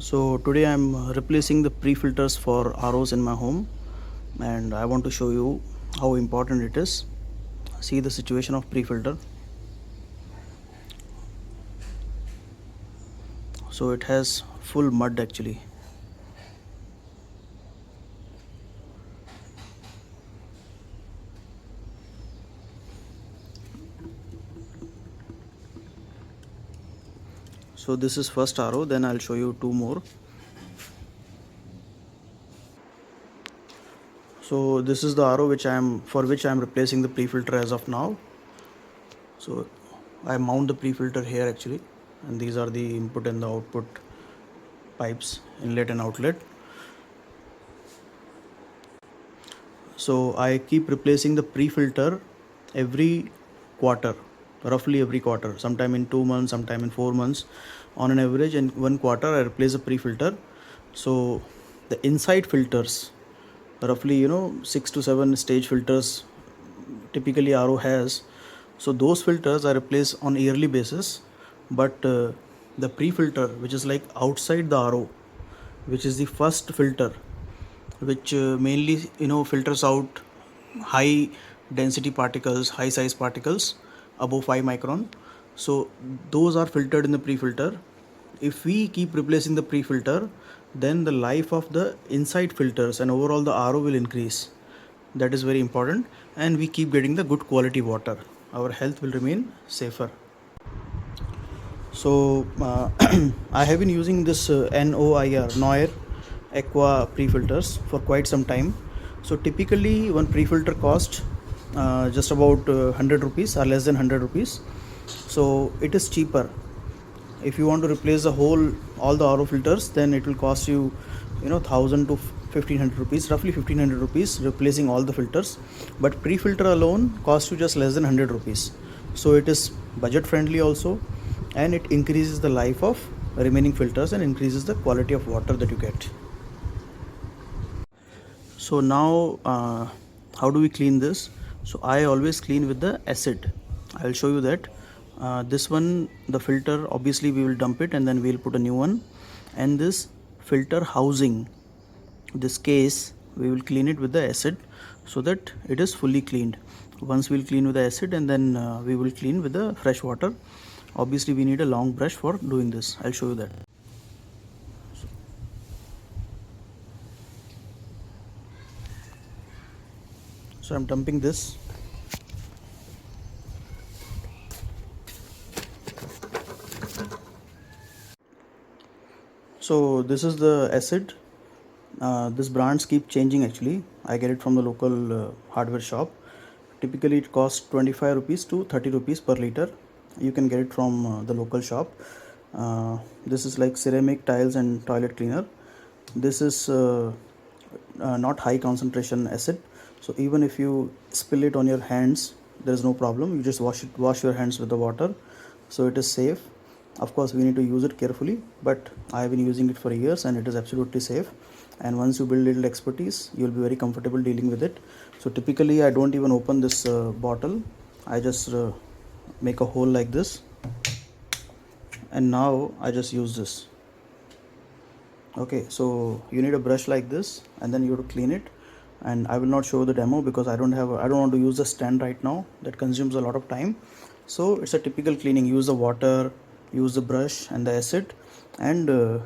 So today I'm replacing the pre-filters for ROs in my home, and I want to show you how important it is. See the situation of pre-filter. So it has full mud actually. So this is first RO, then I'll show you two more. So this is the RO which for which I'm replacing the pre-filter as of now. So I mount the pre-filter here actually, and these are the input and the output pipes, inlet and outlet. So I keep replacing the pre-filter every quarter, roughly every quarter, sometime in 2 months, sometime in 4 months. On an average, in one quarter, I replace the pre-filter. So the inside filters, roughly 6 to 7 stage filters, typically RO has. So those filters I replace on yearly basis, but the pre-filter, which is like outside the RO, which is the first filter, which mainly filters out high density particles, high size particles above 5 micron. So those are filtered in the pre-filter. If we keep replacing the pre-filter, then the life of the inside filters and overall the RO will increase. That is very important, and we keep getting the good quality water. Our health will remain safer. So I have been using this Noir Aqua pre-filters for quite some time. So typically one pre-filter cost just about 100 rupees or less than 100 rupees. So it is cheaper. If you want to replace all the RO filters, then it will cost you 1000 to 1500 rupees, roughly 1500 rupees replacing all the filters. But pre-filter alone costs you just less than 100 rupees. So it is budget friendly also, and it increases the life of remaining filters and increases the quality of water that you get. So now how do we clean this? So I always clean with the acid. I'll show you that. This one, the filter, obviously we will dump it and then we'll put a new one. And this filter housing, this case, we will clean it with the acid so that it is fully cleaned. Once we'll clean with the acid, and then we will clean with the fresh water. Obviously we need a long brush for doing this. I'll show you that. So I'm dumping this. So this is the acid. This brands keep changing actually. I get it from the local hardware shop. Typically it costs 25 rupees to 30 rupees per liter. You can get it from the local shop. This is like ceramic tiles and toilet cleaner. This is not high concentration acid, so even if you spill it on your hands, there is no problem. You just wash your hands with the water, so it is safe. Of course we need to use it carefully, but I have been using it for years and it is absolutely safe. And once you build little expertise, you will be very comfortable dealing with it. So typically I don't even open this bottle. I just make a hole like this, and now I just use this. Okay, so you need a brush like this, and then you have to clean it. And I will not show the demo because I don't want to use the stand right now. That consumes a lot of time. So it's a typical cleaning. Use the water, use the brush and the acid, and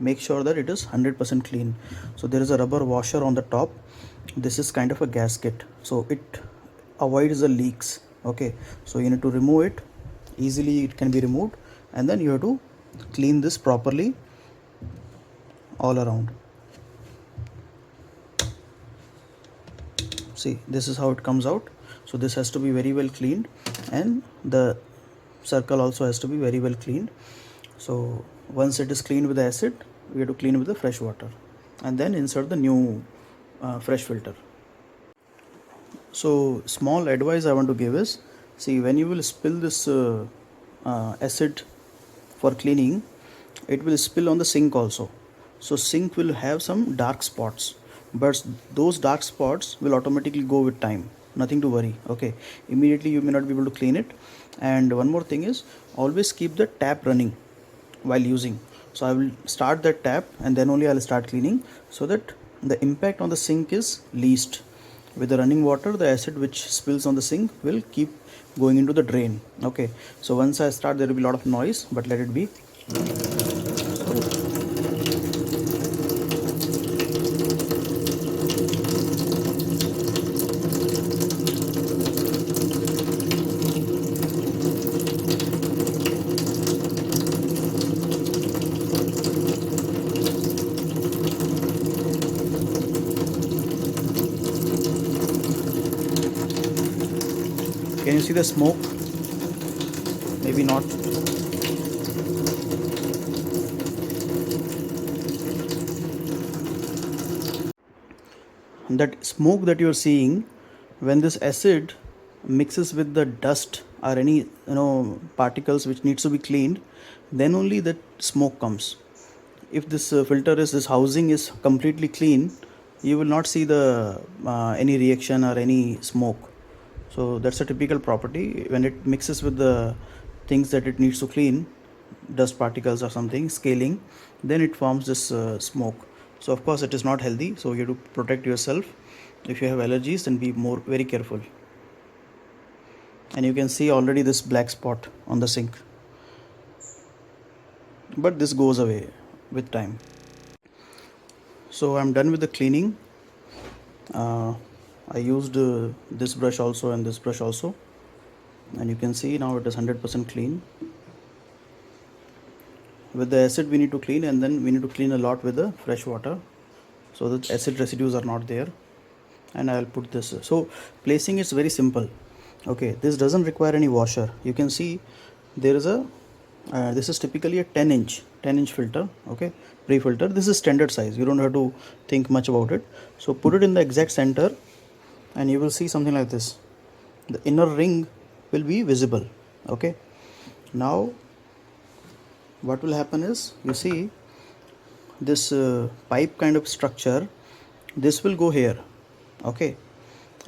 make sure that it is 100% clean. So there is a rubber washer on the top. This is kind of a gasket, so it avoids the leaks. Okay, so you need to remove it easily. It can be removed, and then you have to clean this properly all around. See, this is how it comes out. So this has to be very well cleaned, and the circle also has to be very well cleaned. So once it is cleaned with the acid, we have to clean with the fresh water, and then insert the new fresh filter. So small advice I want to give is, see, when you will spill this acid for cleaning, it will spill on the sink also. So sink will have some dark spots, but those dark spots will automatically go with time. Nothing to worry. Okay, immediately you may not be able to clean it. And one more thing is, always keep the tap running while using. So I will start that tap and then only I'll start cleaning, so that the impact on the sink is least. With the running water, the acid which spills on the sink will keep going into the drain. Okay, so once I start, there will be a lot of noise, but let it be. Can you see the smoke? Maybe not. That smoke that you're seeing, when this acid mixes with the dust or any particles which needs to be cleaned, then only that smoke comes. If this housing is completely clean, you will not see the any reaction or any smoke. So that's a typical property. When it mixes with the things that it needs to clean, dust particles or something, scaling, then it forms this smoke. So of course it is not healthy, so you have to protect yourself. If you have allergies, then be very careful. And you can see already this black spot on the sink, but this goes away with time. So I'm done with the cleaning. I used this brush also and this brush also, and you can see now it is 100% clean. With the acid we need to clean, and then we need to clean a lot with the fresh water, so that acid residues are not there. And I'll put this. So placing is very simple. Okay, this doesn't require any washer. You can see there is a this is typically a 10-inch filter. Okay, pre-filter. This is standard size, you don't have to think much about it. So put it in the exact center and you will see something like this. The inner ring will be visible. Okay, now what will happen is, you see this pipe kind of structure, this will go here. Okay,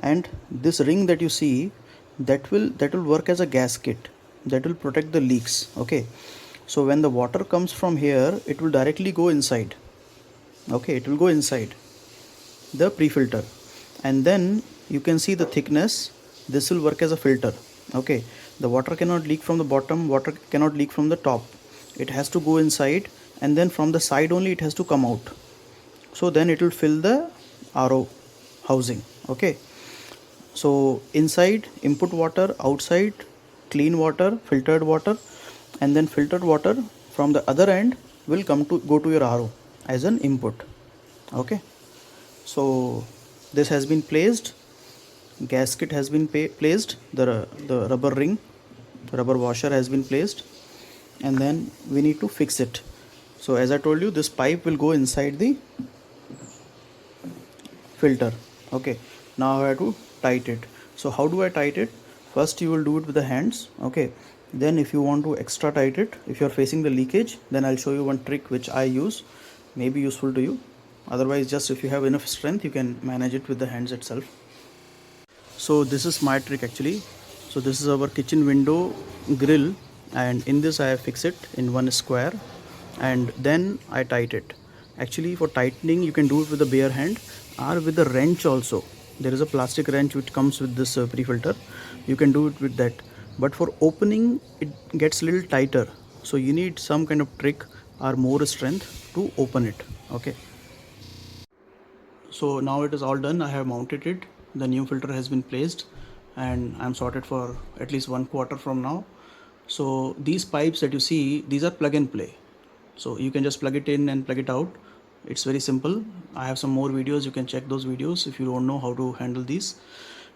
and this ring that you see, that will work as a gasket that will protect the leaks. Okay, so when the water comes from here, it will directly go inside. Okay, it will go inside the pre-filter, and then you can see the thickness. This will work as a filter. Okay, the water cannot leak from the bottom, water cannot leak from the top. It has to go inside, and then from the side only it has to come out. So then it will fill the RO housing. Okay, so inside input water, outside clean water, filtered water, and then filtered water from the other end will go to your RO as an input. Okay, so this has been placed, gasket has been placed, the rubber washer has been placed, and then we need to fix it. So as I told you, this pipe will go inside the filter. Okay, now I have to tight it. So how do I tight it? First you will do it with the hands. Okay, then if you want to extra tight it, if you are facing the leakage, then I'll show you one trick which I use, may be useful to you. Otherwise, just if you have enough strength, you can manage it with the hands itself. So this is my trick actually. So this is our kitchen window grill, and in this I fix it in one square, and then I tight it. Actually, for tightening you can do it with the bare hand or with the wrench also. There is a plastic wrench which comes with this pre-filter. You can do it with that, but for opening it gets a little tighter, so you need some kind of trick or more strength to open it. Okay, so now it is all done. I have mounted it, the new filter has been placed, and I'm sorted for at least 1 quarter from now. So these pipes that you see, these are plug and play, so you can just plug it in and plug it out. It's very simple. I have some more videos, you can check those videos if you don't know how to handle these,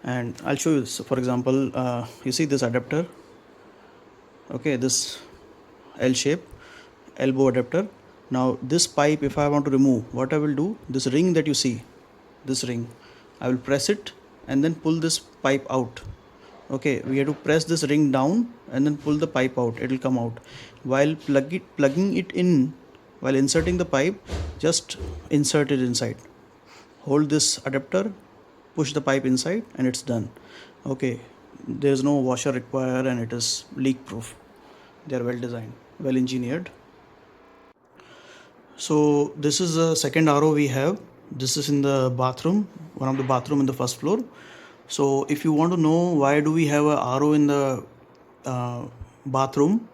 and I'll show you. So for example, you see this adapter. Okay, this L shape elbow adapter. Now this pipe, if I want to remove, what I will do, this ring that you see, this ring, I will press it and then pull this pipe out. Okay, we have to press this ring down and then pull the pipe out, it will come out. While plugging it in, while inserting the pipe, just insert it inside, hold this adapter, push the pipe inside, and it's done. Okay, there is no washer required, and it is leak proof. They are well designed, well engineered. So this is the second RO we have. This is in the bathroom, one of the bathroom in the first floor. So if you want to know why do we have a RO in the bathroom,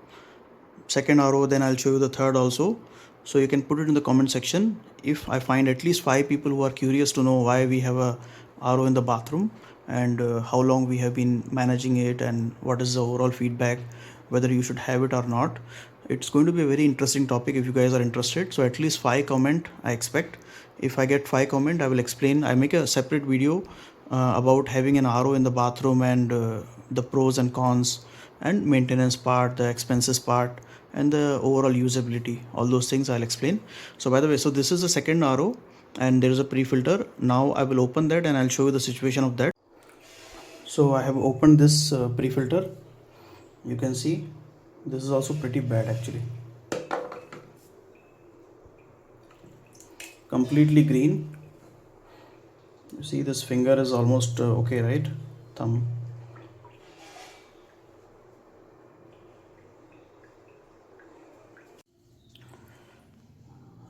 second RO, then I'll show you the third also. So you can put it in the comment section. If I find at least 5 people who are curious to know why we have a RO in the bathroom, and how long we have been managing it, and what is the overall feedback, whether you should have it or not, it's going to be a very interesting topic if you guys are interested. So at least 5 comment I expect. If I get 5 comment, I will explain. I make a separate video about having an RO in the bathroom, and the pros and cons, and maintenance part, the expenses part, and the overall usability. All those things I'll explain. So by the way, so this is the second RO, and there is a pre-filter. Now I will open that and I'll show you the situation of that. So I have opened this pre-filter. You can see this is also pretty bad actually. Completely green. You see this finger is almost okay, right? Thumb.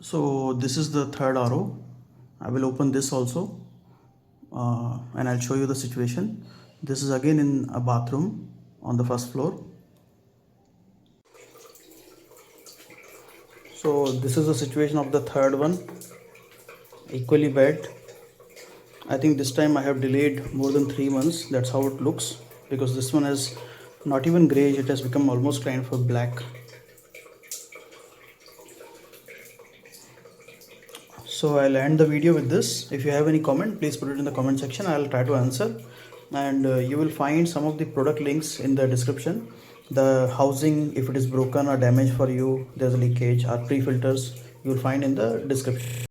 So this is the third RO. I will open this also, and I'll show you the situation. This is again in a bathroom on the first floor. So this is the situation of the third one, equally bad. I think this time I have delayed more than 3 months. That's how it looks, because this one is not even grayish, it has become almost kind of a black. So I'll end the video with this. If you have any comment, please put it in the comment section. I'll try to answer. And you will find some of the product links in the description. The housing, if it is broken or damaged for you, there's a leakage, or pre-filters, you will find in the description.